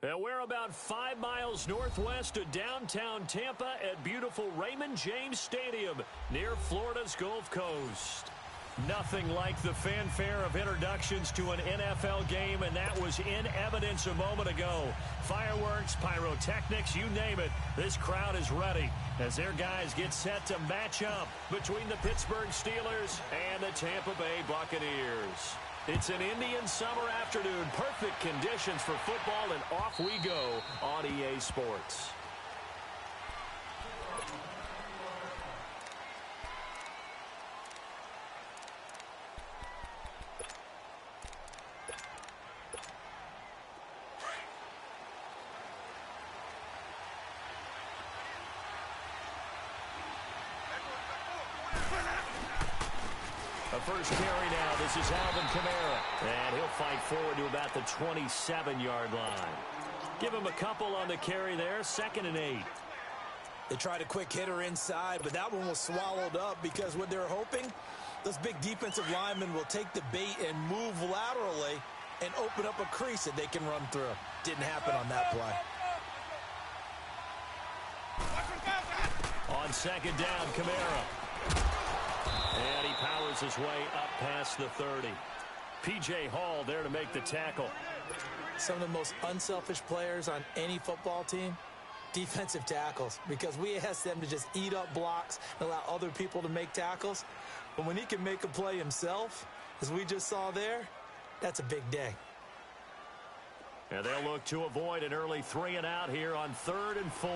We're about 5 miles northwest of downtown Tampa at beautiful Raymond James Stadium near Florida's Gulf Coast. Nothing like the fanfare of introductions to an NFL game, and that was in evidence a moment ago. Fireworks, pyrotechnics, you name it. This crowd is ready as their guys get set to match up between the Pittsburgh Steelers and the Tampa Bay Buccaneers. It's an Indian summer afternoon. Perfect conditions for football, and off we go on EA Sports. First carry now. This is Alvin Kamara. And he'll fight forward to about the 27-yard line. Give him a couple on the carry there. 2nd and 8. They tried a quick hitter inside, but that one was swallowed up because what they're hoping, those big defensive linemen will take the bait and move laterally and open up a crease that they can run through. Didn't happen on that play. On 2nd down, Kamara. And he powers his way up past the 30. P.J. Hall there to make the tackle. Some of the most unselfish players on any football team, defensive tackles, because we ask them to just eat up blocks and allow other people to make tackles. But when he can make a play himself, as we just saw there, that's a big day. And they'll look to avoid an early 3 and out here on 3rd and 4.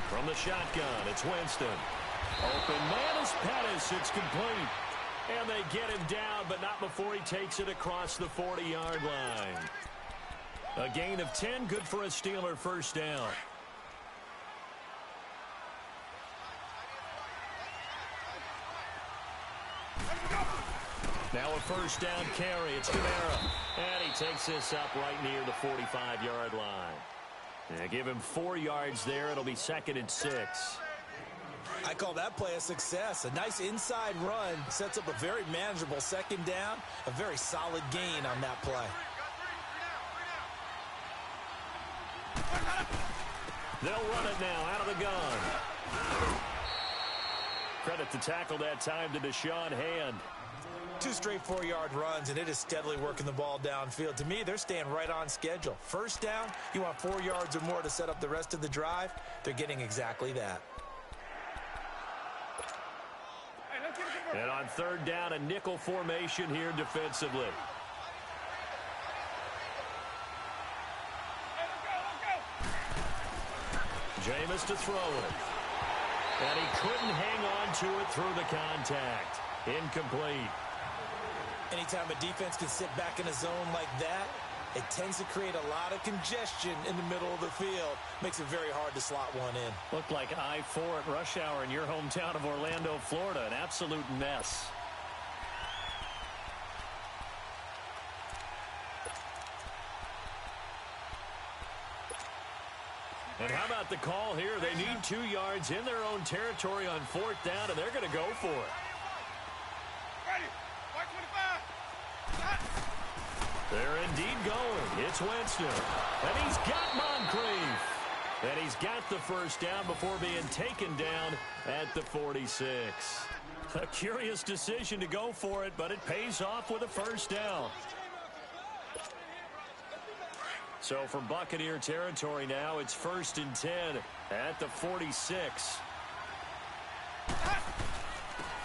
From the shotgun, it's Winston. Open man is Pettis. It's complete. And they get him down, but not before he takes it across the 40-yard line. A gain of 10, good for a Steeler first down. Now a first down carry. It's Kamara. And he takes this up right near the 45-yard line. Yeah, give him 4 yards there. It'll be 2nd and 6. I call that play a success. A nice inside run sets up a very manageable 2nd down. A very solid gain on that play. They'll run it now out of the gun. Credit the tackle that time to Deshaun Hand. 2 straight 4-yard runs, and it is steadily working the ball downfield. To me, they're staying right on schedule. First down, you want 4 yards or more to set up the rest of the drive. They're getting exactly that. And on 3rd down, a nickel formation here defensively. Jameis to throw it. And he couldn't hang on to it through the contact. Incomplete. Anytime a defense can sit back in a zone like that, it tends to create a lot of congestion in the middle of the field. Makes it very hard to slot one in. Looked like I-4 at rush hour in your hometown of Orlando, Florida. An absolute mess. And how about the call here? They need 2 yards in their own territory on 4th down, and they're going to go for it. They're indeed going. It's Winston. And he's got Moncrief. And he's got the first down before being taken down at the 46. A curious decision to go for it, but it pays off with a first down. So from Buccaneer territory now, it's 1st and 10 at the 46.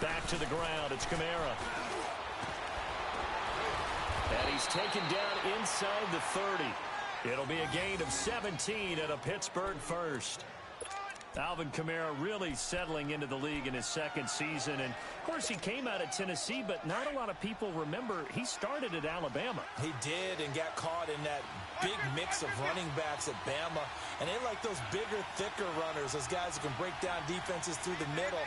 Back to the ground. It's Kamara. And he's taken down inside the 30. It'll be a gain of 17 at a Pittsburgh first. Alvin Kamara really settling into the league in his 2nd season. And, of course, he came out of Tennessee, but not a lot of people remember he started at Alabama. He did, and got caught in that big mix of running backs at Bama. And they like those bigger, thicker runners, those guys who can break down defenses through the middle.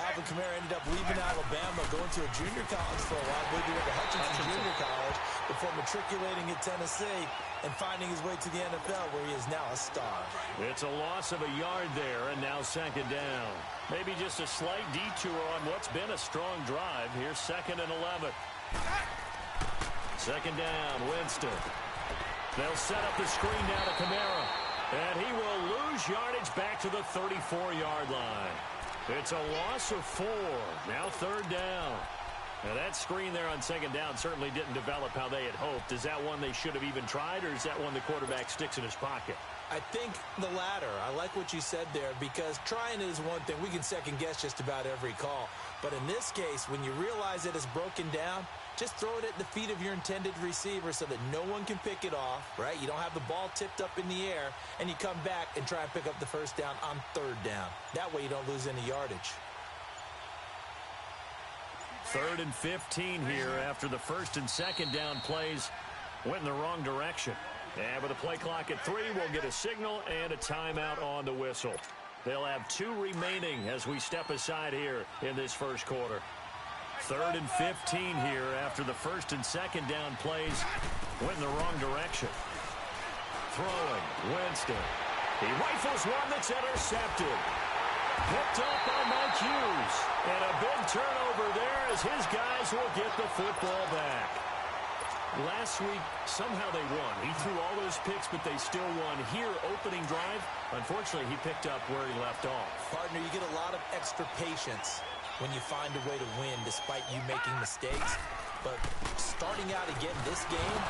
Alvin Kamara ended up leaving Alabama, going to a junior college for a while. He went to Hutchinson Junior College before matriculating at Tennessee and finding his way to the NFL, where he is now a star. It's a loss of a yard there, and now second down. Maybe just a slight detour on what's been a strong drive. Here's 2nd and 11. Second down, Winston. They'll set up the screen now to Kamara. And he will lose yardage back to the 34-yard line. It's a loss of 4. Now 3rd down. Now that screen there on 2nd down certainly didn't develop how they had hoped. Is that one they should have even tried, or is that one the quarterback sticks in his pocket? I think the latter. I like what you said there, because trying it is one thing. We can second-guess just about every call. But in this case, when you realize that it's broken down, just throw it at the feet of your intended receiver so that no one can pick it off, right? You don't have the ball tipped up in the air, and you come back and try and pick up the 1st down on 3rd down. That way you don't lose any yardage. 3rd and 15 here after the 1st and 2nd down plays went in the wrong direction. And with a play clock at 3, we'll get a signal and a timeout on the whistle. They'll have 2 remaining as we step aside here in this first quarter. 3rd and 15 here after the 1st and 2nd down plays went in the wrong direction. Throwing, Winston. He rifles one that's intercepted. Picked up by Mike Hughes. And a big turnover there as his guys will get the football back. Last week, somehow they won. He threw all those picks, but they still won. Here, opening drive, unfortunately, he picked up where he left off. Partner, you get a lot of extra patience when you find a way to win despite you making mistakes. But starting out again this game,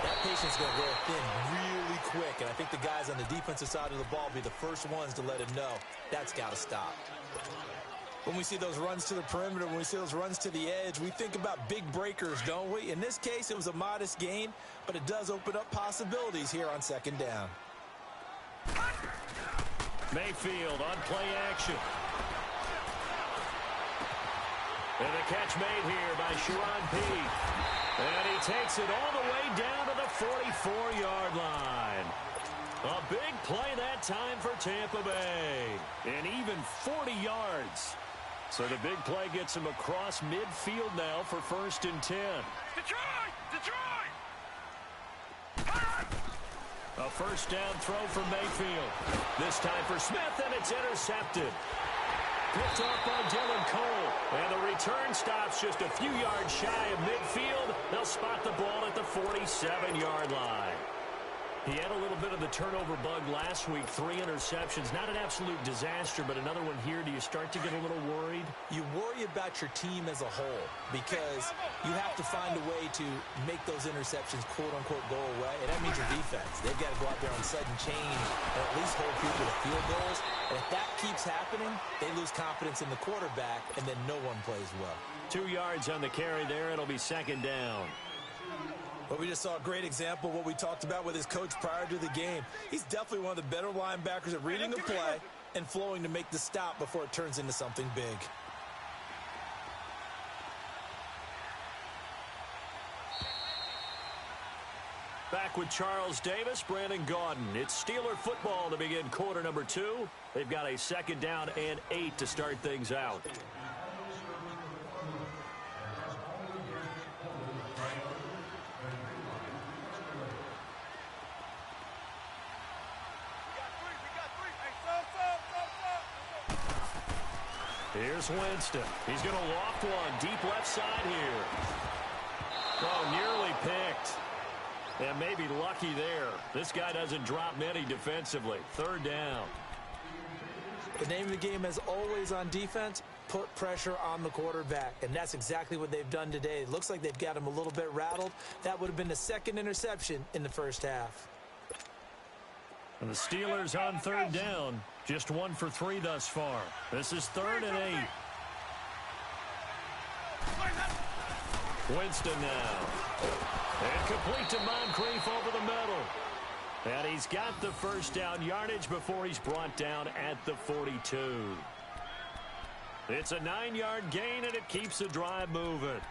that patience is going to wear thin really quick. And I think the guys on the defensive side of the ball will be the first ones to let him know that's got to stop. When we see those runs to the perimeter, when we see those runs to the edge, we think about big breakers, don't we? In this case, it was a modest gain, but it does open up possibilities here on 2nd down. Mayfield on play action. And the catch made here by Sharon Pete. And he takes it all the way down to the 44-yard line. A big play that time for Tampa Bay. And even 40 yards. So the big play gets him across midfield now for 1st and 10. Detroit! Detroit! A 1st down throw for Mayfield. This time for Smith, and it's intercepted. Picked up by Dylan Cole. And the return stops just a few yards shy of midfield. They'll spot the ball at the 47-yard line. He had a little bit of the turnover bug last week. 3 interceptions. Not an absolute disaster, but another one here. Do you start to get a little worried? You worry about your team as a whole because you have to find a way to make those interceptions, quote-unquote, go away. And that means your defense. They've got to go out there on sudden change and at least hold people to field goals. And if that keeps happening, they lose confidence in the quarterback, and then no one plays well. 2 yards on the carry there. It'll be 2nd down. But we just saw a great example of what we talked about with his coach prior to the game. He's definitely one of the better linebackers at reading a play and flowing to make the stop before it turns into something big. Back with Charles Davis, Brandon Gaudin. It's Steeler football to begin quarter number 2. They've got a 2nd down and 8 to start things out. Here's Winston. He's going to loft one deep left side here. Oh, nearly picked. And maybe lucky there. This guy doesn't drop many defensively. 3rd down. The name of the game, as always on defense, put pressure on the quarterback. And that's exactly what they've done today. It looks like they've got him a little bit rattled. That would have been the 2nd interception in the 1st half. And the Steelers on 3rd down. Just 1 for 3 thus far. This is 3rd and 8. Winston now. And complete to Moncrief over the middle. And he's got the 1st down yardage before he's brought down at the 42. It's a 9-yard gain, and it keeps the drive moving.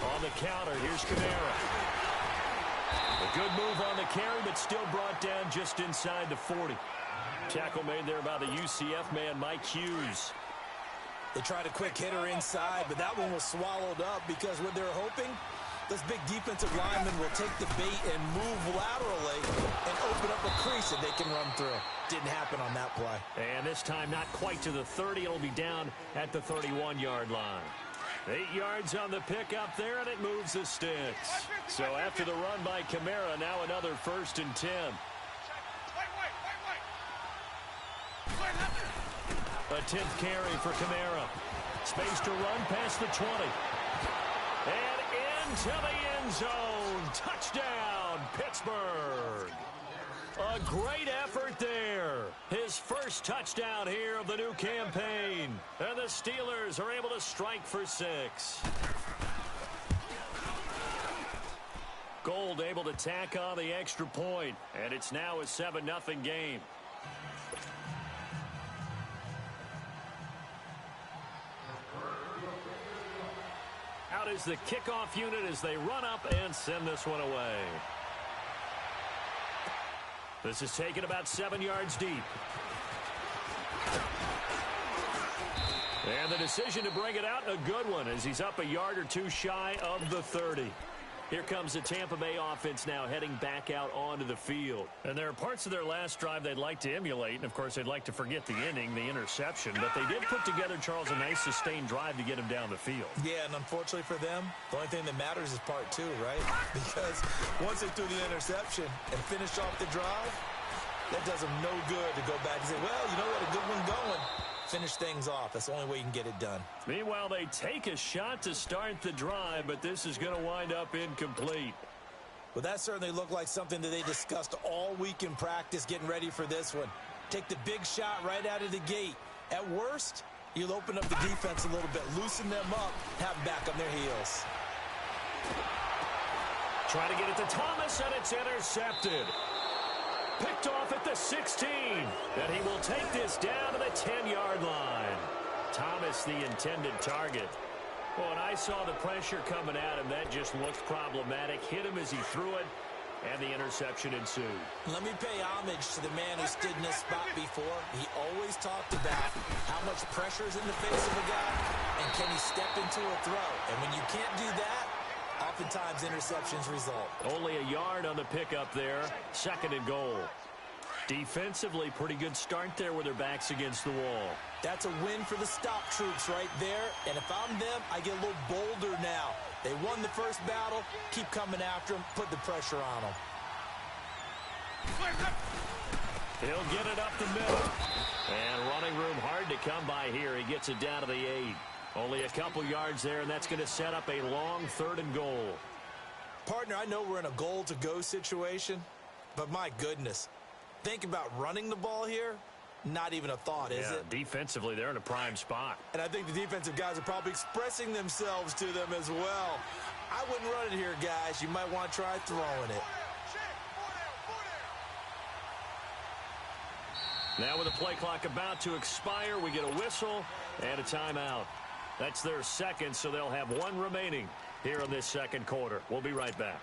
On the counter, here's Kamara. A good move on the carry, but still brought down just inside the 40. Tackle made there by the UCF man, Mike Hughes. They tried a quick hitter inside, but that one was swallowed up because what they're hoping, this big defensive lineman will take the bait and move laterally and open up a crease that they can run through. Didn't happen on that play. And this time not quite to the 30. It'll be down at the 31-yard line. 8 yards on the pickup there, and it moves the sticks. So after the run by Kamara, now another 1st and 10. A 10th carry for Kamara. Space to run past the 20. And into the end zone. Touchdown, Pittsburgh. A great effort there. His first touchdown here of the new campaign. And the Steelers are able to strike for 6. Gold able to tack on the extra point. And it's now a 7-0 game. Out is the kickoff unit as they run up and send this one away. This is taken about 7 yards deep. And the decision to bring it out, a good one, as he's up a yard or two shy of the 30. Here comes the Tampa Bay offense now heading back out onto the field. And there are parts of their last drive they'd like to emulate. And, of course, they'd like to forget the inning, the interception. But they did put together, Charles, a nice sustained drive to get him down the field. Yeah, and unfortunately for them, the only thing that matters is part 2, right? Because once they threw the interception and finished off the drive, that does them no good to go back and say, well, you know what, a good one going. Finish things off. That's the only way you can get it done. Meanwhile, they take a shot to start the drive, but this is going to wind up incomplete. Well, that certainly looked like something that they discussed all week in practice getting ready for this one. Take the big shot right out of the gate. At worst, you'll open up the defense a little bit, loosen them up, have them back on their heels. Trying to get it to Thomas, and it's intercepted. Picked off at the 16, and he will take this down to the 10-yard line. Thomas, the intended target. Well, and I saw the pressure coming at him. That just looked problematic. Hit him as he threw it, and the interception ensued. Let me pay homage to the man who stood in this spot before. He always talked about how much pressure is in the face of a guy, and can he step into a throw. And when you can't do that, oftentimes interceptions result. Only a yard on the pickup there. 2nd and goal. Defensively, pretty good start there with their backs against the wall. That's a win for the stop troops right there. And if I'm them, I get a little bolder now. They won the first battle. Keep coming after them. Put the pressure on them. He'll get it up the middle. And running room hard to come by here. He gets it down to the 8. Only a couple yards there, and that's going to set up a long 3rd and goal. Partner, I know we're in a goal-to-go situation, but my goodness, think about running the ball here. Not even a thought, is it? Defensively, they're in a prime spot. And I think the defensive guys are probably expressing themselves to them as well. I wouldn't run it here, guys. You might want to try throwing it. Now with the play clock about to expire, we get a whistle and a timeout. That's their 2nd, so they'll have 1 remaining here in this 2nd quarter. We'll be right back.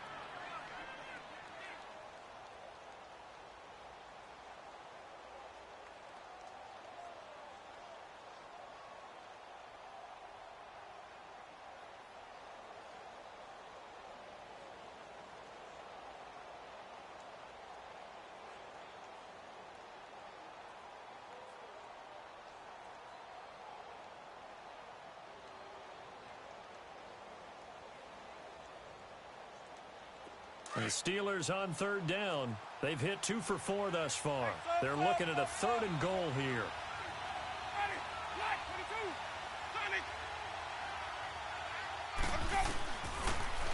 The Steelers on 3rd down. They've hit 2 for 4 thus far. They're looking at a 3rd and goal here.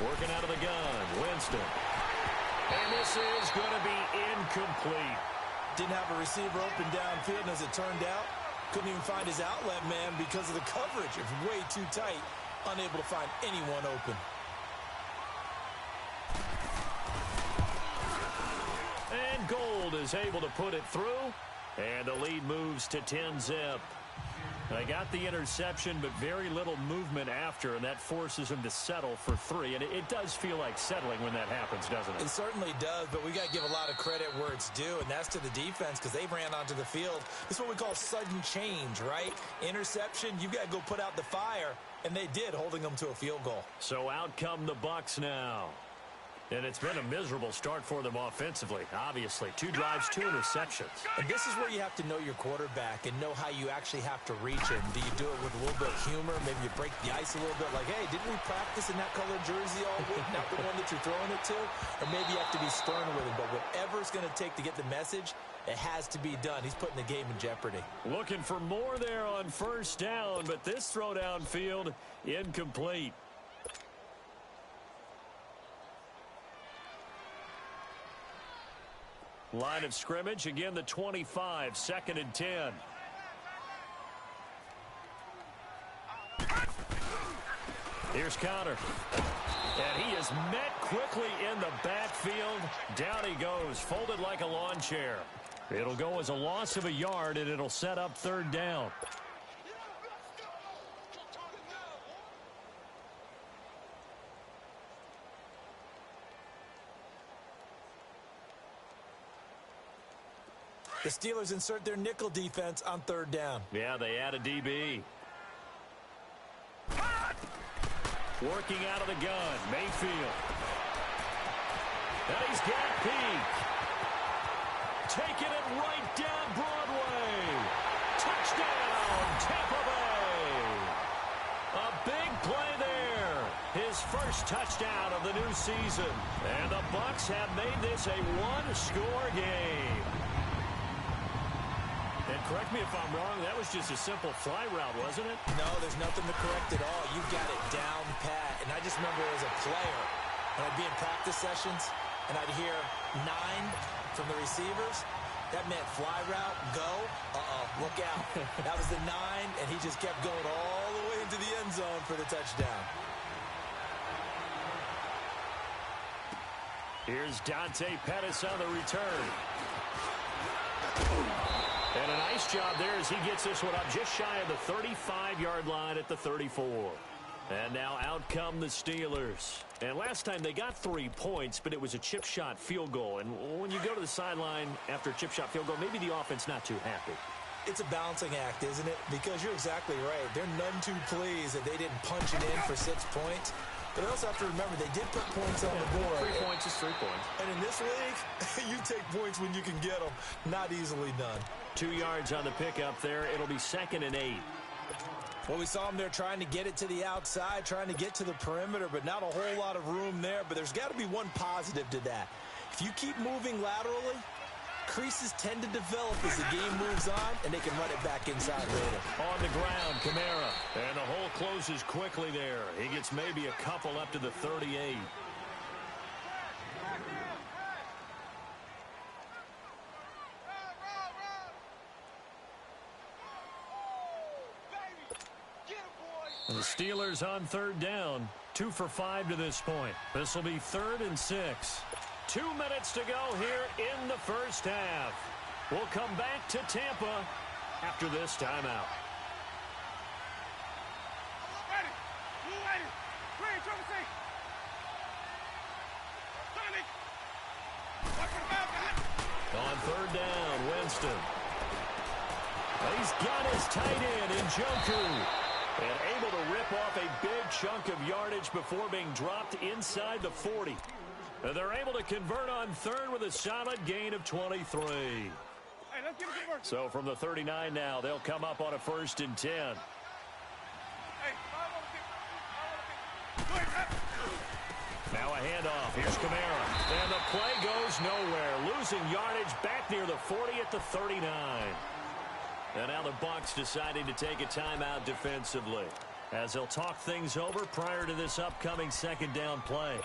Working out of the gun, Winston. And this is going to be incomplete. Didn't have a receiver open downfield, and as it turned out, couldn't even find his outlet man because of the coverage. It's way too tight, unable to find anyone open. Gold is able to put it through, and the lead moves to 10-zip. They got the interception, but very little movement after, and that forces him to settle for 3. And it does feel like settling when that happens, doesn't it? It certainly does, but we got to give a lot of credit where it's due, and that's to the defense because they ran onto the field. This is what we call sudden change, right? Interception, you got to go put out the fire, and they did, holding them to a field goal. So out come the Bucs now. And it's been a miserable start for them offensively, obviously. 2 drives, 2 interceptions. And this is where you have to know your quarterback and know how you actually have to reach him. Do you do it with a little bit of humor? Maybe you break the ice a little bit like, hey, didn't we practice in that colored jersey all week, not the one that you're throwing it to? Or maybe you have to be stern with him. But whatever it's going to take to get the message, it has to be done. He's putting the game in jeopardy. Looking for more there on first down, but this throw downfield incomplete. Line of scrimmage, again the 25, 2nd and 10. Here's Connor. And he is met quickly in the backfield. Down he goes, folded like a lawn chair. It'll go as a loss of a yard, and it'll set up 3rd down. The Steelers insert their nickel defense on 3rd down. Yeah, they add a DB. Working out of the gun, Mayfield. And he's got Peak. Taking it right down Broadway. Touchdown, Tampa Bay. A big play there. His first touchdown of the new season. And the Bucs have made this a 1-score game. And correct me if I'm wrong, that was just a simple fly route, wasn't it? No, there's nothing to correct at all. You got it down pat. And I just remember as a player, when I'd be in practice sessions, and I'd hear 9 from the receivers, that meant fly route, go, look out. That was the 9, and he just kept going all the way into the end zone for the touchdown. Here's Dante Pettis on the return. And a nice job there as he gets this one up just shy of the 35-yard line at the 34. And now out come the Steelers. And last time they got 3 points, but it was a chip shot field goal. And when you go to the sideline after a chip shot field goal, maybe the offense not too happy. It's a balancing act, isn't it? Because you're exactly right. They're none too pleased that they didn't punch it in for 6 points. But I also have to remember they did put points on the board. 3 points is 3 points. And in this league, you take points when you can get them. Not easily done. 2 yards on the pickup there. It'll be 2nd and 8. Well, we saw them there trying to get it to the outside, trying to get to the perimeter, but not a whole lot of room there. But there's got to be one positive to that. If you keep moving laterally, creases tend to develop as the game moves on, and they can run it back inside later. On the ground, Kamara. And the hole closes quickly there. He gets maybe a couple up to the 38. The Steelers on 3rd down. 2 for 5 to this point. This will be 3rd and 6. 2 minutes to go here in the first half. We'll come back to Tampa after this timeout. On 3rd down, Winston. He's got his tight end in Njoku. And able to rip off a big chunk of yardage before being dropped inside the 40. And they're able to convert on 3rd with a solid gain of 23. Hey, let's get it. So from the 39 now, they'll come up on a 1st and 10. Now a handoff. Here's Kamara. And the play goes nowhere. Losing yardage back near the 40 at the 39. And now the Bucs deciding to take a timeout defensively as they'll talk things over prior to this upcoming 2nd down play.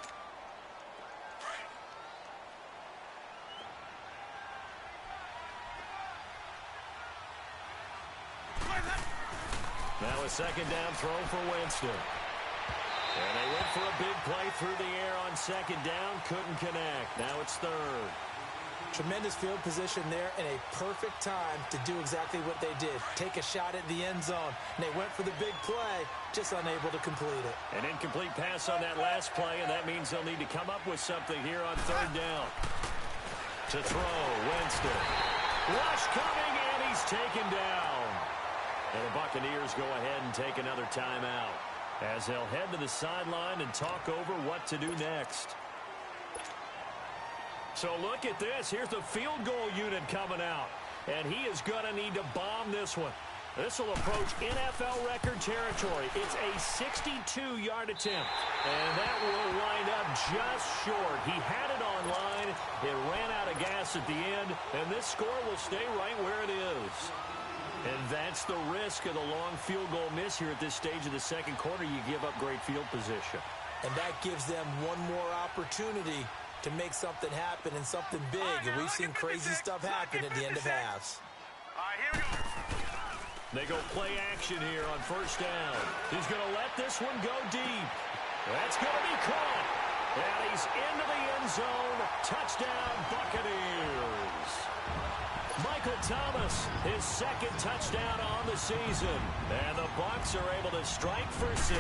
Now a 2nd down throw for Winston. And they went for a big play through the air on 2nd down. Couldn't connect. Now it's 3rd. Tremendous field position there and a perfect time to do exactly what they did. Take a shot at the end zone. And they went for the big play, just unable to complete it. An incomplete pass on that last play, and that means they'll need to come up with something here on third down. To throw, Winston. Rush coming, and he's taken down. And the Buccaneers go ahead and take another timeout as they'll head to the sideline and talk over what to do next. So look at this. Here's the field goal unit coming out. And he is going to need to bomb this one. This will approach NFL record territory. It's a 62-yard attempt. And that will wind up just short. He had it on line. It ran out of gas at the end. And this score will stay right where it is. And that's the risk of the long field goal miss here at this stage of the second quarter. You give up great field position. And that gives them one more opportunity to make something happen and something big. And we've seen crazy stuff happen at the end of halves. All right, here we go. They go play action here on first down. He's going to let this one go deep. That's going to be caught. And he's into the end zone. Touchdown, Buccaneers. Michael Thomas, his second touchdown on the season. And the Bucs are able to strike for 6.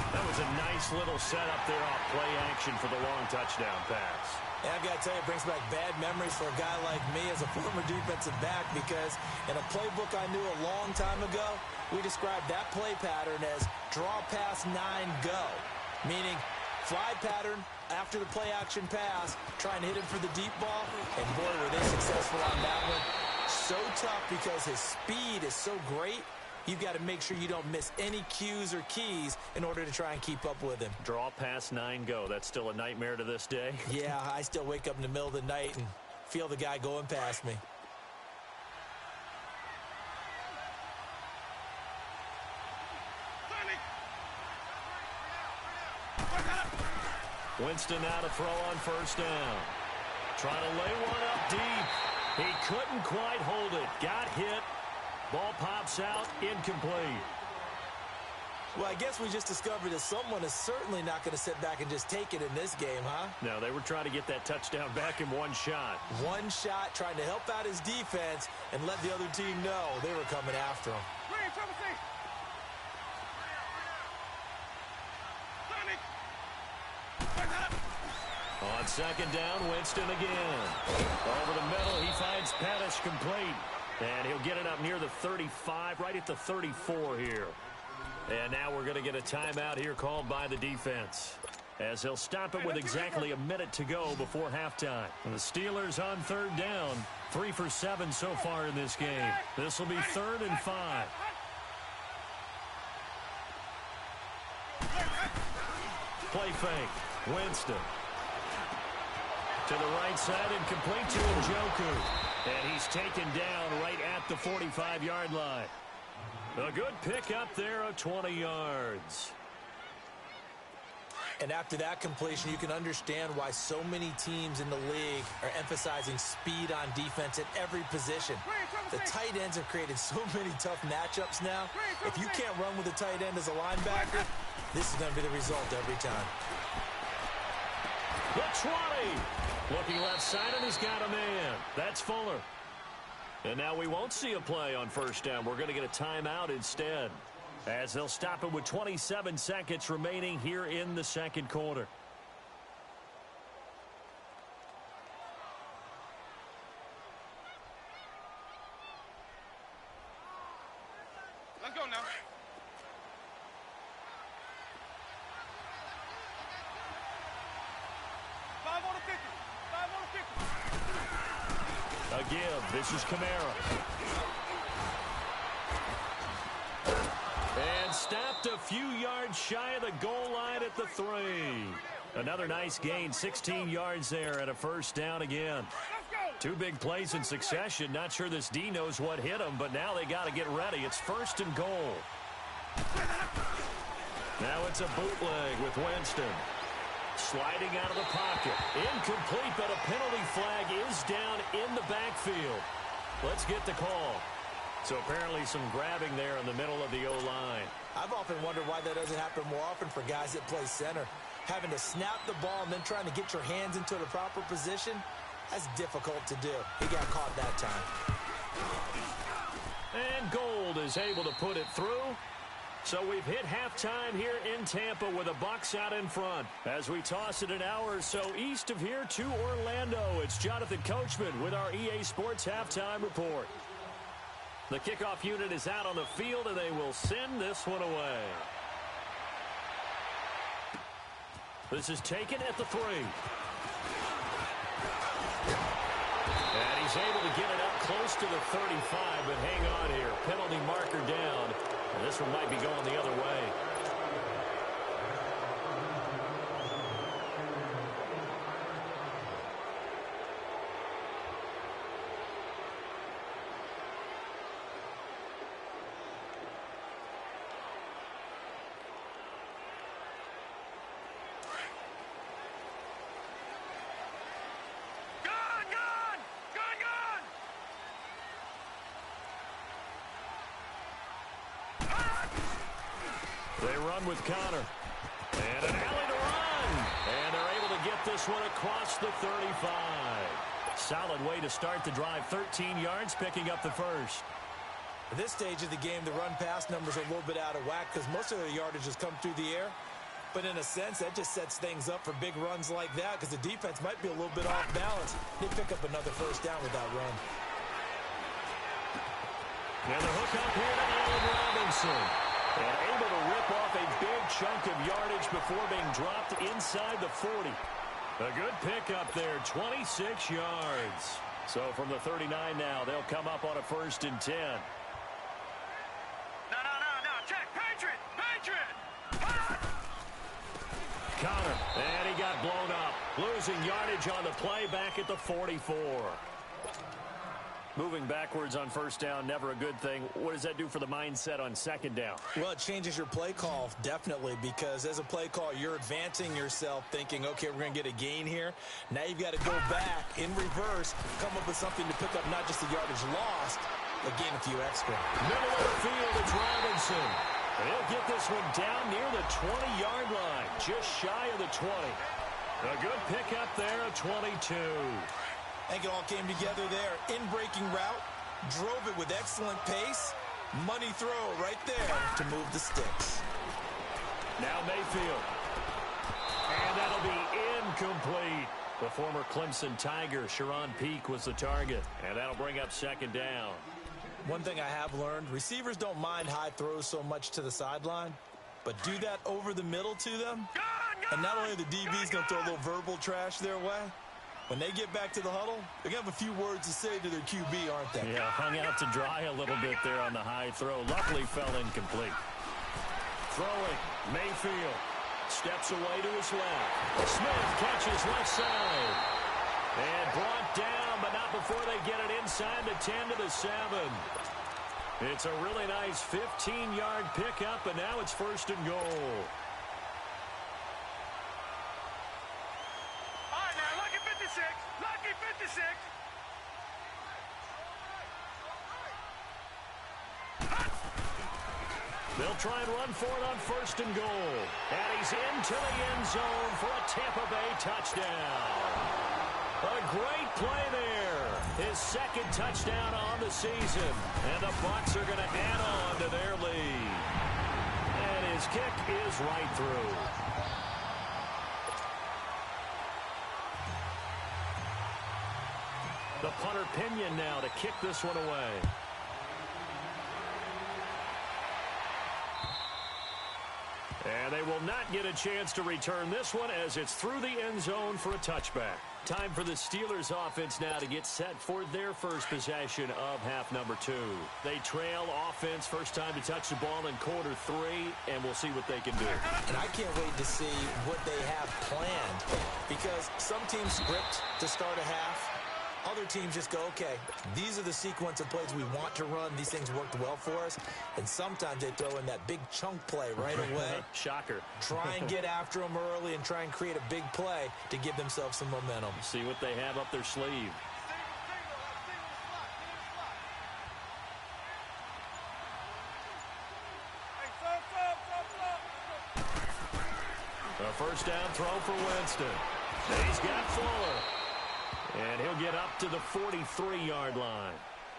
That was a nice little setup there off play action for the long touchdown pass. And I've got to tell you, it brings back bad memories for a guy like me as a former defensive back, because in a playbook I knew a long time ago, we described that play pattern as draw pass 9 go, meaning fly pattern after the play action pass, trying to hit him for the deep ball, and boy, were they successful on that one. So tough because his speed is so great. You've got to make sure you don't miss any cues or keys in order to try and keep up with him. Draw pass 9 go. That's still a nightmare to this day. Yeah, I still wake up in the middle of the night and feel the guy going past me. Winston now to throw on first down. Trying to lay one up deep. He couldn't quite hold it. Got hit. Ball pops out, incomplete. Well, I guess we just discovered that someone is certainly not going to sit back and just take it in this game, huh? No, they were trying to get that touchdown back in one shot. One shot, trying to help out his defense and let the other team know they were coming after him. On second down, Winston again. Over the middle, he finds Pettis complete. And he'll get it up near the 35, right at the 34 here. And now we're going to get a timeout here called by the defense, as they'll stop it with exactly a minute to go before halftime. And the Steelers on third down, 3 for 7 so far in this game. This will be 3rd and 5. Play fake, Winston. To the right side and complete to Njoku. And he's taken down right at the 45-yard line. A good pick up there of 20 yards. And after that completion, you can understand why so many teams in the league are emphasizing speed on defense at every position. The tight ends have created so many tough matchups now. If you can't run with a tight end as a linebacker, this is going to be the result every time. The 20. Looking left side, and he's got a man. That's Fuller. And now we won't see a play on first down. We're going to get a timeout instead, as they'll stop it with 27 seconds remaining here in the second quarter. Let's go now. A give. This is Kamara. And stopped a few yards shy of the goal line at the 3. Another nice gain, 16 yards there and a first down again. 2 big plays in succession. Not sure this D knows what hit him, but now they got to get ready. It's 1st and goal. Now it's a bootleg with Winston. Sliding out of the pocket. Incomplete, but a penalty flag is down in the backfield. Let's get the call. So apparently some grabbing there in the middle of the O-line. I've often wondered why that doesn't happen more often for guys that play center. Having to snap the ball and then trying to get your hands into the proper position, That's difficult to do. He got caught that time. And Gold is able to put it through. So we've hit halftime here in Tampa with the Bucs out in front. As we toss it an hour or so east of here to Orlando, it's Jonathan Coachman with our EA Sports Halftime Report. The kickoff unit is out on the field, and they will send this one away. This is taken at the 3. And he's able to get it up close to the 35, but hang on here. Penalty marker down. And this one might be going the other way. They run with Connor. And an alley to run. And they're able to get this one across the 35. Solid way to start the drive. 13 yards, picking up the first. At this stage of the game, the run-pass numbers are a little bit out of whack because most of their yardage has come through the air. But in a sense, that just sets things up for big runs like that because the defense might be a little bit off balance. They pick up another first down with that run. And the hook up here to Allen Robinson. And able to rip off a big chunk of yardage before being dropped inside the 40. A good pickup there, 26 yards. So from the 39 now, they'll come up on a 1st and 10. No. Check. Patriot. Connor, and he got blown up. Losing yardage on the play back at the 44. Moving backwards on 1st down, never a good thing. What does that do for the mindset on 2nd down? Well, it changes your play call, definitely, because as a play call, you're advancing yourself thinking, okay, we're going to get a gain here. Now you've got to go back in reverse, come up with something to pick up not just the yardage lost, but gain a few extra. Middle of the field, it's Robinson. He'll get this one down near the 20-yard line, just shy of the 20. A good pickup there, a 22. I think it all came together there. In-breaking route, drove it with excellent pace. Money throw right there to move the sticks. Now Mayfield. And that'll be incomplete. The former Clemson Tiger, Sharon Peak, was the target. And that'll bring up 2nd down. One thing I have learned, receivers don't mind high throws so much to the sideline, but do that over the middle to them. And not only are the DBs going to throw a little verbal trash their way, when they get back to the huddle, they're going to have a few words to say to their QB, aren't they? Yeah, hung out to dry a little bit there on the high throw. Luckily fell incomplete. Throwing, Mayfield steps away to his left. Smith catches left side. And brought down, but not before they get it inside the 10 to the 7. It's a really nice 15-yard pickup, and now it's 1st and goal. Lucky 56. They'll try and run for it on 1st and goal. And he's into the end zone for a Tampa Bay touchdown. A great play there. His 2nd touchdown on the season. And the Bucs are going to add on to their lead. And his kick is right through. The punter Pinion now to kick this one away. And they will not get a chance to return this one as it's through the end zone for a touchback. Time for the Steelers offense now to get set for their first possession of half number 2. They trail offense, first time to touch the ball in quarter 3, and we'll see what they can do. And I can't wait to see what they have planned, because some teams script to start a half. Other teams just go, okay, these are the sequence of plays we want to run. These things worked well for us. And sometimes they throw in that big chunk play right away. Shocker. Try and get after them early and try and create a big play to give themselves some momentum. See what they have up their sleeve. A first down throw for Winston. He's got Fuller. And he'll get up to the 43-yard line.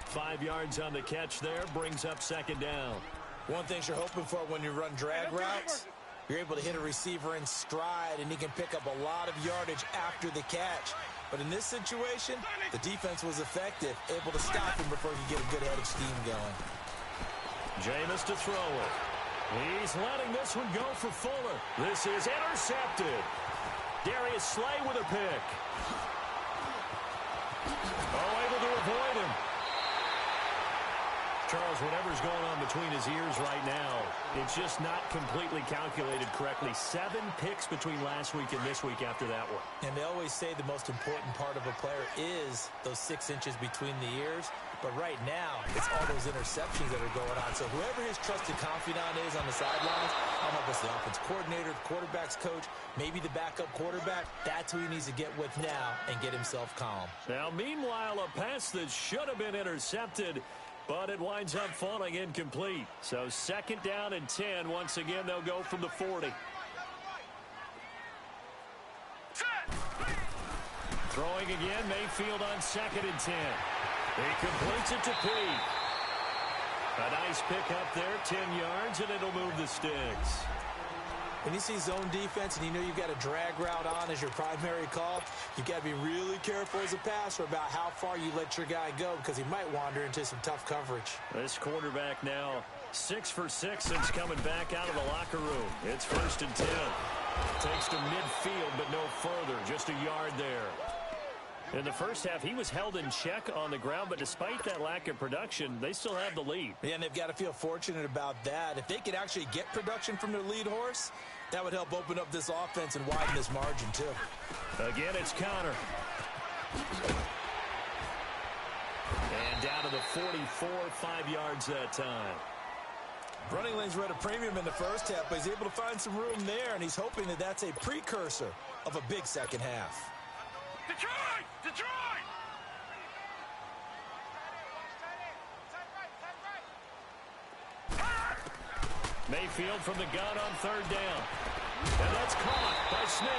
5 yards on the catch there, brings up second down. One thing you're hoping for when you run drag routes, you're able to hit a receiver in stride, and he can pick up a lot of yardage after the catch. But in this situation, the defense was effective, able to stop him before he could get a good head of steam going. Jameis to throw it. He's letting this one go for Fuller. This is intercepted. Darius Slay with a pick. Oh, able to avoid him. Charles, whatever's going on between his ears right now, it's just not completely calculated correctly. 7 picks between last week and this week after that one. And they always say the most important part of a player is those 6 inches between the ears. But right now, it's all those interceptions that are going on. So whoever his trusted confidant is on the sidelines, I don't know if it's the offense coordinator, the quarterback's coach, maybe the backup quarterback, that's who he needs to get with now and get himself calm. Now, meanwhile, a pass that should have been intercepted, but it winds up falling incomplete. So second down and 10. Once again, they'll go from the 40. Throwing again, Mayfield on second and 10. He completes it to Pete. A nice pick up there, 10 yards, and it'll move the sticks. When you see zone defense and you know you've got a drag route on as your primary call, you've got to be really careful as a passer about how far you let your guy go because he might wander into some tough coverage. This quarterback now 6 for 6 since coming back out of the locker room. It's first and 10. Takes to midfield, but no further. Just a yard there. In the first half, he was held in check on the ground, but despite that lack of production, they still have the lead. Yeah, and they've got to feel fortunate about that. If they could actually get production from their lead horse, that would help open up this offense and widen this margin, too. Again, it's Connor. And down to the 44, 5 yards that time. Running lanes were at a premium in the first half, but he's able to find some room there, and he's hoping that that's a precursor of a big second half. Detroit! Detroit! Mayfield from the gun on third down. And that's caught by Smith.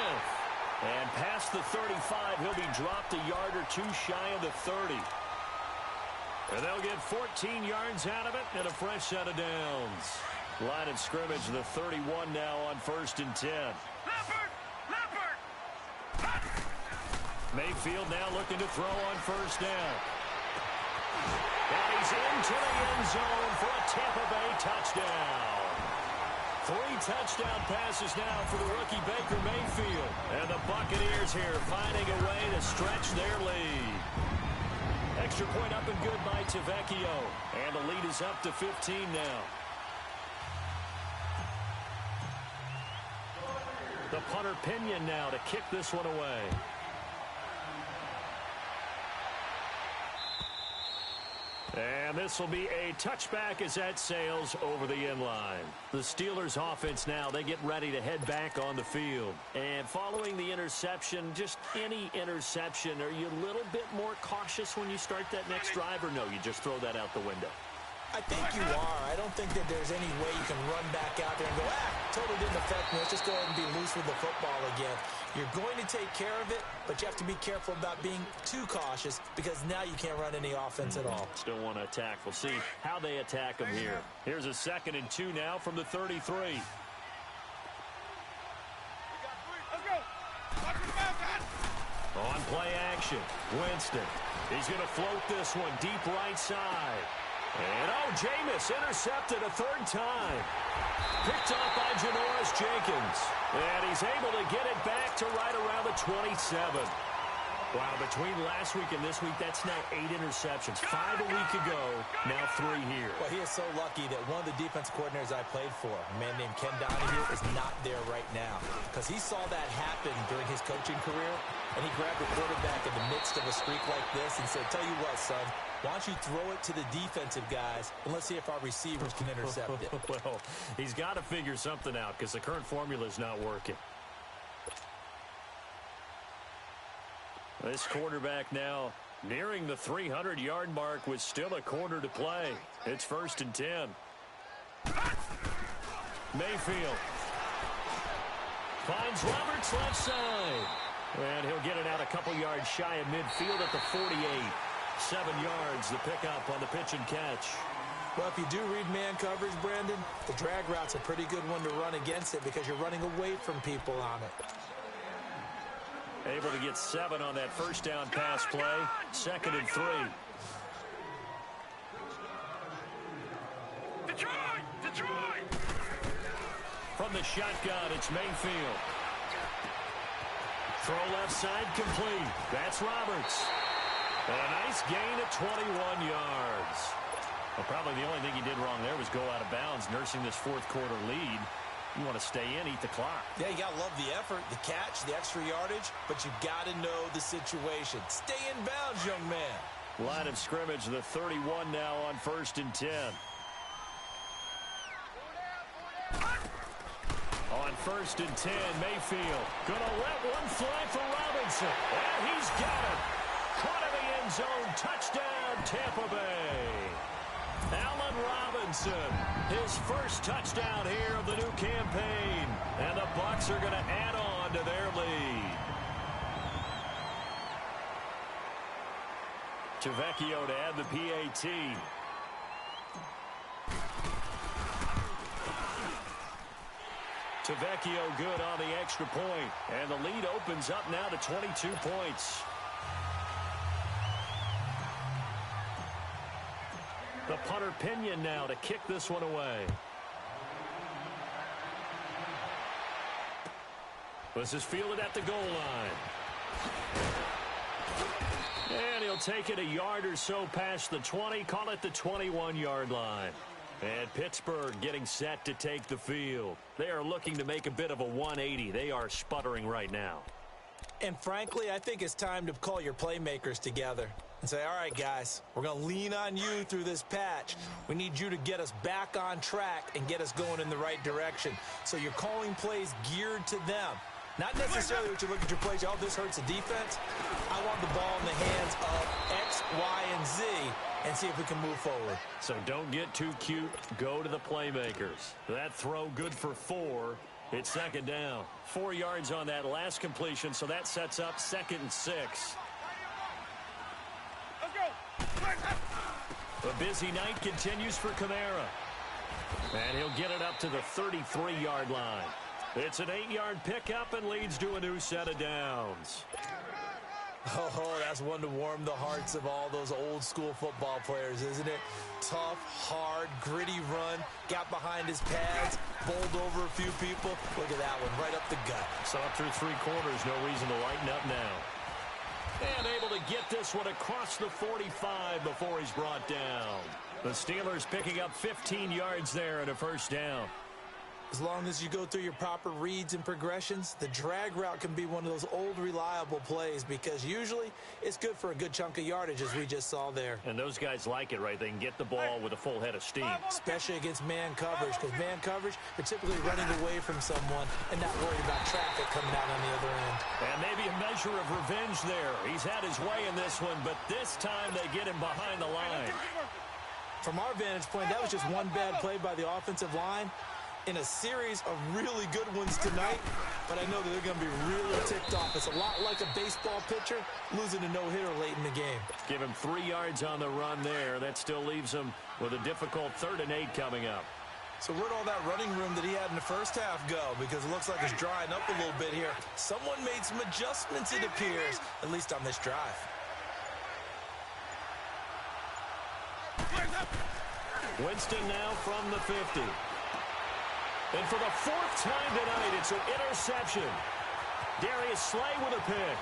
And past the 35, he'll be dropped a yard or two shy of the 30. And they'll get 14 yards out of it and a fresh set of downs. Line of scrimmage, the 31 now on first and 10. Leopard! Leopard! Mayfield now looking to throw on first down. And he's into the end zone for a Tampa Bay touchdown. 3 touchdown passes now for the rookie Baker Mayfield. And the Buccaneers here finding a way to stretch their lead. Extra point up and good by Tavecchio. And the lead is up to 15 now. The punter Pinion now to kick this one away. And this will be a touchback as that sails over the end line. The Steelers offense now, they get ready to head back on the field. And following the interception, just any interception, are you a little bit more cautious when you start that next drive, or no, you just throw that out the window? I think you are. I don't think that there's any way you can run back out there and go, totally didn't affect me. Let's just go ahead and be loose with the football again. You're going to take care of it, but you have to be careful about being too cautious because now you can't run any offense at all. Still want to attack. We'll see how they attack them here. Here's a 2nd and 2 now from the 33. Let's go! On play action, Winston. He's going to float this one deep right side. And, Jameis intercepted a 3rd time. Picked off by Janoris Jenkins. And he's able to get it back to right around the 27. Wow, between last week and this week, that's now 8 interceptions. 5 a week ago, now 3 here. Well, he is so lucky that one of the defensive coordinators I played for, a man named Ken Donahue, is not there right now. Because he saw that happen during his coaching career, and he grabbed the quarterback in the midst of a streak like this and said, tell you what, son, why don't you throw it to the defensive guys, and let's see if our receivers can intercept it. Well, he's got to figure something out because the current formula is not working. This quarterback now nearing the 300-yard mark with still a quarter to play. It's 1st and 10. Mayfield finds Roberts left side. And he'll get it out a couple yards shy of midfield at the 48. 7 yards, the pickup on the pitch and catch. Well, if you do read man coverage, Brandon, the drag route's a pretty good one to run against it because you're running away from people on it. Able to get 7 on that first down pass play. 2nd and 3. Detroit! Detroit! From the shotgun, it's Mayfield. Throw left side complete. That's Roberts. And a nice gain at 21 yards. Well, probably the only thing he did wrong there was go out of bounds, nursing this fourth quarter lead. You want to stay in, eat the clock. Yeah, you got to love the effort, the catch, the extra yardage, but you got to know the situation. Stay in bounds, young man. Line of scrimmage, the 31 now on 1st and 10. On 1st and 10, Mayfield gonna let one fly for Robinson. And he's got it. Caught in the end zone. Touchdown, Tampa Bay. Allen Robinson, his first touchdown here of the new campaign. And the Bucs are gonna add on to their lead. Tavecchio to add the PAT. Tavecchio good on the extra point. And the lead opens up now to 22 points. The punter Pinion now to kick this one away. This is fielded at the goal line. And he'll take it a yard or so past the 20. Call it the 21-yard line. And Pittsburgh getting set to take the field. They are looking to make a bit of a 180. They are sputtering right now. And frankly, I think it's time to call your playmakers together and say, all right, guys, we're going to lean on you through this patch. We need you to get us back on track and get us going in the right direction. So you're calling plays geared to them. Not necessarily what you look at your plays, oh, this hurts the defense. I want the ball in the hands of X, Y, and Z and see if we can move forward. So don't get too cute. Go to the playmakers. That throw good for 4. It's 2nd down. 4 yards on that last completion, so that sets up 2nd and 6. Let's go! The busy night continues for Kamara. And he'll get it up to the 33-yard line. It's an 8-yard pickup and leads to a new set of downs. Oh, that's one to warm the hearts of all those old-school football players, isn't it? Tough, hard, gritty run, got behind his pads, bowled over a few people. Look at that one, right up the gut. So up through 3 quarters, no reason to lighten up now. And able to get this one across the 45 before he's brought down. The Steelers picking up 15 yards there and a 1st down. As long as you go through your proper reads and progressions, the drag route can be one of those old reliable plays because usually it's good for a good chunk of yardage as we just saw there. And those guys like it, right? They can get the ball with a full head of steam. Especially against man coverage because man coverage, you're typically running away from someone and not worried about traffic coming out on the other end. And maybe a measure of revenge there. He's had his way in this one, but this time they get him behind the line. From our vantage point, that was just one bad play by the offensive line in a series of really good ones tonight, but I know that they're going to be really ticked off. It's a lot like a baseball pitcher losing a no-hitter late in the game. Give him 3 yards on the run there. That still leaves him with a difficult 3rd and 8 coming up. So where'd all that running room that he had in the first half go? Because it looks like it's drying up a little bit here. Someone made some adjustments, it appears, at least on this drive. Winston now from the 50. And for the 4th time tonight, it's an interception. Darius Slay with a pick.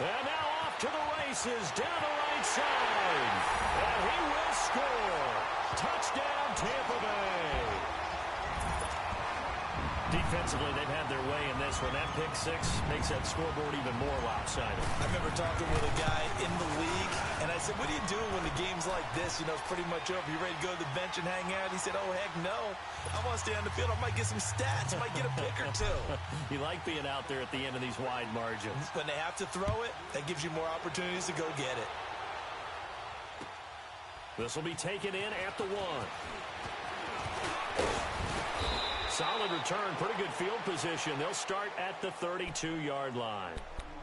And now off to the races, down the right side. And he will score. Touchdown, Tampa Bay. Defensively, they've had their way in this one. That pick 6 makes that scoreboard even more lopsided. I remember talking with a guy in the league, and I said, what do you do when the game's like this? You know, it's pretty much over. You ready to go to the bench and hang out? He said, oh, heck no. I want to stay on the field. I might get some stats. I might get a pick or 2. You like being out there at the end of these wide margins. When they have to throw it, that gives you more opportunities to go get it. This will be taken in at the 1. Solid return, pretty good field position. They'll start at the 32-yard line.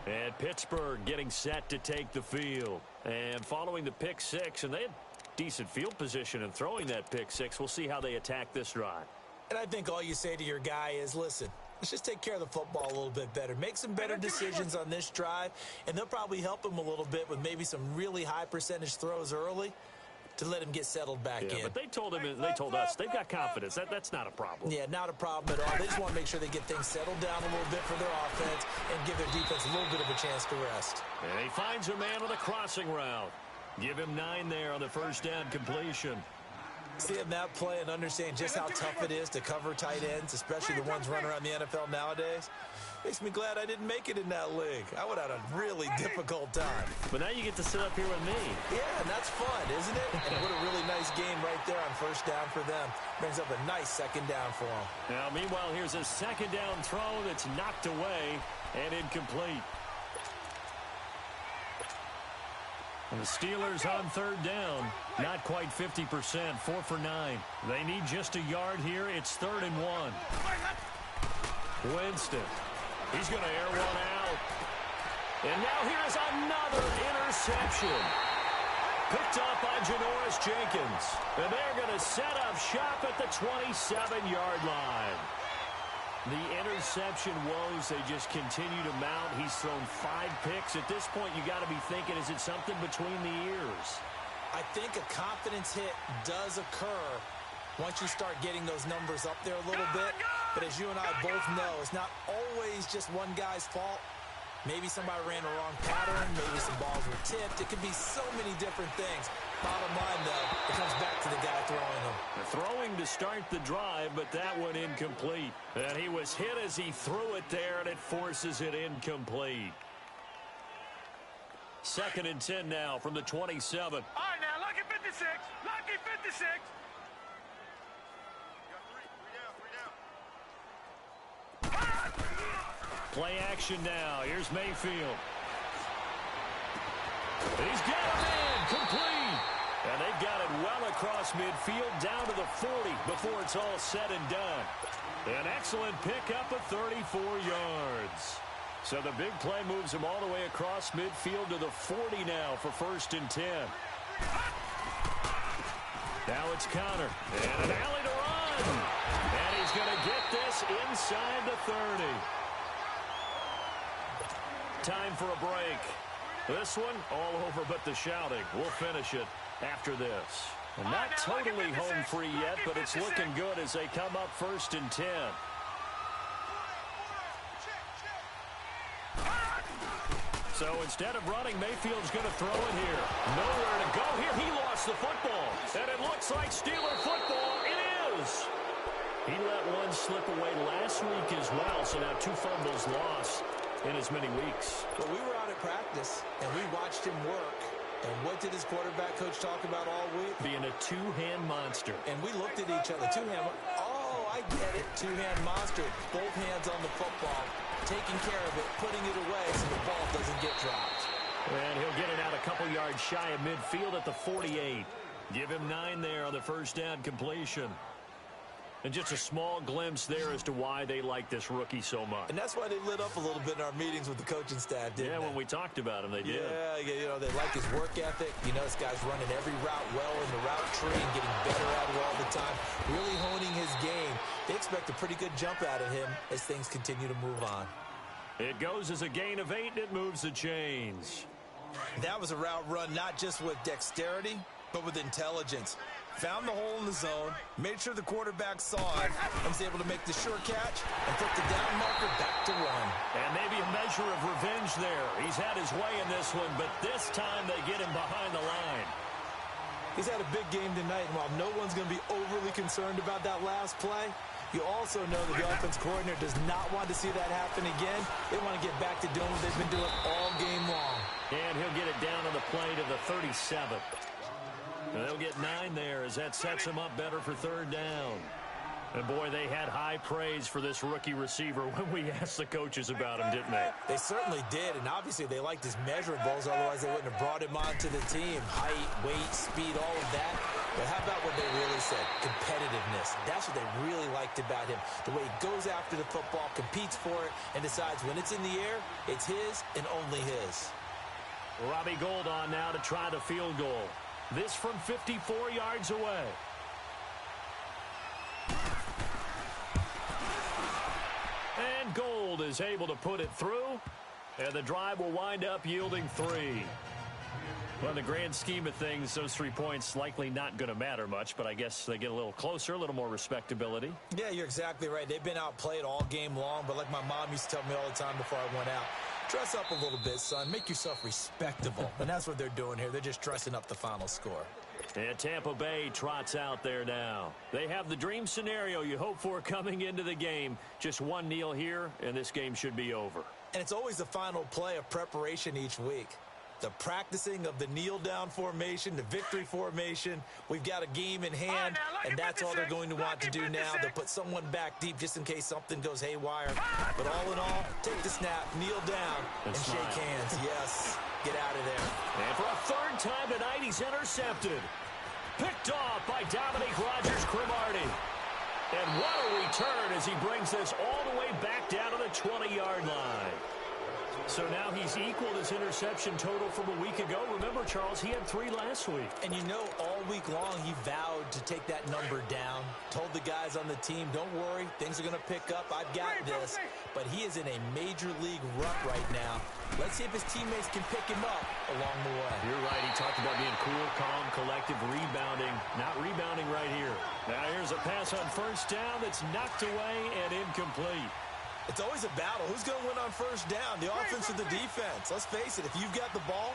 And Pittsburgh getting set to take the field. And following the pick six, and they had decent field position in throwing that pick six. We'll see how they attack this drive. And I think all you say to your guy is, listen, let's just take care of the football a little bit better. Make some better decisions on this drive, and they'll probably help him a little bit with maybe some really high percentage throws early to let him get settled back in. But they told us they've got confidence. That's not a problem. Yeah, not a problem at all. They just want to make sure they get things settled down a little bit for their offense and give their defense a little bit of a chance to rest. And he finds a man on the crossing route. Give him 9 there on the first down completion. Seeing that play and understand just how tough it is to cover tight ends, especially the ones running around the NFL nowadays, makes me glad I didn't make it in that league. I would have had a really difficult time. But now you get to sit up here with me. Yeah, and that's fun, isn't it? And what a really nice game right there on first down for them. Brings up a nice second down for them. Now, meanwhile, here's a second down throw that's knocked away and incomplete. And the Steelers on third down, not quite 50%, 4 for 9. They need just a yard here. It's 3rd and 1. Winston, he's going to air one out. And now here's another interception. Picked up by Janoris Jenkins. And they're going to set up shop at the 27-yard line. The interception woes, they just continue to mount. He's thrown 5 picks. At this point, you got to be thinking, is it something between the ears? I think a confidence hit does occur once you start getting those numbers up there a little bit. But as you and I both know, it's not always just one guy's fault. Maybe somebody ran the wrong pattern. Maybe some balls were tipped. It could be so many different things. Bottom line, though, it comes back to the guy throwing them. Throwing to start the drive, but that one incomplete. And he was hit as he threw it there, and it forces it incomplete. 2nd and 10 now from the 27. All right, now, lucky 56. Lucky 56. Play action now. Here's Mayfield. He's got a man complete. And they've got it well across midfield down to the 40 before it's all said and done. An excellent pickup of 34 yards. So the big play moves him all the way across midfield to the 40 now for 1st and 10. Now it's Connor. And an alley to run. And he's going to get this inside the 30. Time for a break. This one all over but the shouting. We'll finish it after this. And not totally home free yet, but it's looking good as they come up 1st and 10. So instead of running, Mayfield's going to throw it here. Nowhere to go here. He lost the football. And it looks like Steeler football. It is. He let one slip away last week as well, so now 2 fumbles lost in as many weeks. Well, we were out at practice, and we watched him work. And what did his quarterback coach talk about all week? Being a 2-hand monster. And we looked at each other. 2-hand. Oh, I get it. 2-hand monster. Both hands on the football. Taking care of it. Putting it away so the ball doesn't get dropped. And he'll get it out a couple yards shy of midfield at the 48. Give him 9 there on the first down completion. And just a small glimpse there as to why they like this rookie so much. And that's why they lit up a little bit in our meetings with the coaching staff, didn't they? Yeah, when we talked about him, they did. Yeah, you know, they like his work ethic. You know, this guy's running every route well in the route tree and getting better at it all the time. Really honing his game. They expect a pretty good jump out of him as things continue to move on. It goes as a gain of 8, and it moves the chains. That was a route run not just with dexterity, but with intelligence. Found the hole in the zone, made sure the quarterback saw it, and was able to make the sure catch and put the down marker back to 1. And maybe a measure of revenge there. He's had his way in this one, but this time they get him behind the line. He's had a big game tonight, and while no one's going to be overly concerned about that last play, you also know that the offense coordinator does not want to see that happen again. They want to get back to doing what they've been doing all game long. And he'll get it down on the play to the 37. And they'll get 9 there as that sets him up better for 3rd down. And boy, they had high praise for this rookie receiver when we asked the coaches about him, didn't they? They certainly did, and obviously they liked his measurables, otherwise they wouldn't have brought him onto the team. Height, weight, speed, all of that. But how about what they really said? Competitiveness. That's what they really liked about him. The way he goes after the football, competes for it, and decides when it's in the air, it's his and only his. Robbie Gould on now to try the field goal. This from 54 yards away. And Gould is able to put it through, and the drive will wind up yielding 3. Well, in the grand scheme of things, those 3 points likely not going to matter much, but I guess they get a little closer, a little more respectability. Yeah, you're exactly right. They've been outplayed all game long, but like my mom used to tell me all the time before I went out, dress up a little bit, son. Make yourself respectable. And that's what they're doing here. They're just dressing up the final score. And Tampa Bay trots out there now. They have the dream scenario you hope for coming into the game. Just one kneel here, and this game should be over. And it's always the final play of preparation each week. The practicing of the kneel-down formation, the victory formation. We've got a game in hand, and that's all they're going to want to do now. They'll put someone back deep just in case something goes haywire. But all in all, take the snap, kneel down, and shake hands. Yes, get out of there. And for a third time tonight, he's intercepted. Picked off by Dominique Rodgers-Cromartie. And what a return as he brings this all the way back down to the 20-yard line. So now he's equaled his interception total from a week ago. Remember, Charles, he had 3 last week. And you know, all week long he vowed to take that number down. Told the guys on the team, don't worry, things are going to pick up. I've got this. But he is in a major league rut right now. Let's see if his teammates can pick him up along the way. You're right. He talked about being cool, calm, collective, rebounding. Not rebounding right here. Now here's a pass on first down that's knocked away and incomplete. It's always a battle. Who's going to win on first down, the offense or the defense? Let's face it, if you've got the ball,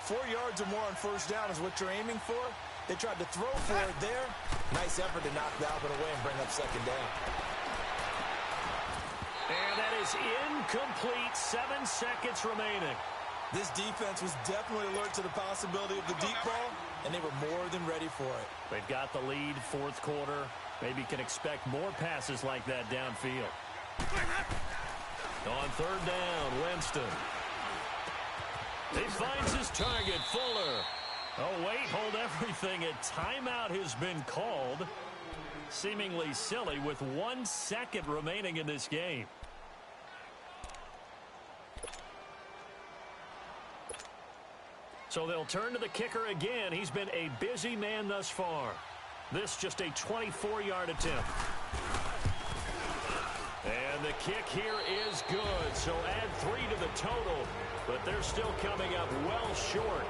4 yards or more on first down is what you're aiming for. They tried to throw for it there. Nice effort to knock Dalvin away and bring up second down. And that is incomplete. 7 seconds remaining. This defense was definitely alert to the possibility of the deep ball, and they were more than ready for it. They've got the lead, fourth quarter. Maybe can expect more passes like that downfield. On third down, Winston. He finds his target, Fuller. Oh, wait, hold everything. A timeout has been called. Seemingly silly with 1 second remaining in this game. So they'll turn to the kicker again. He's been a busy man thus far. This just a 24-yard attempt. And the kick here is good. So add 3 to the total, but they're still coming up well short.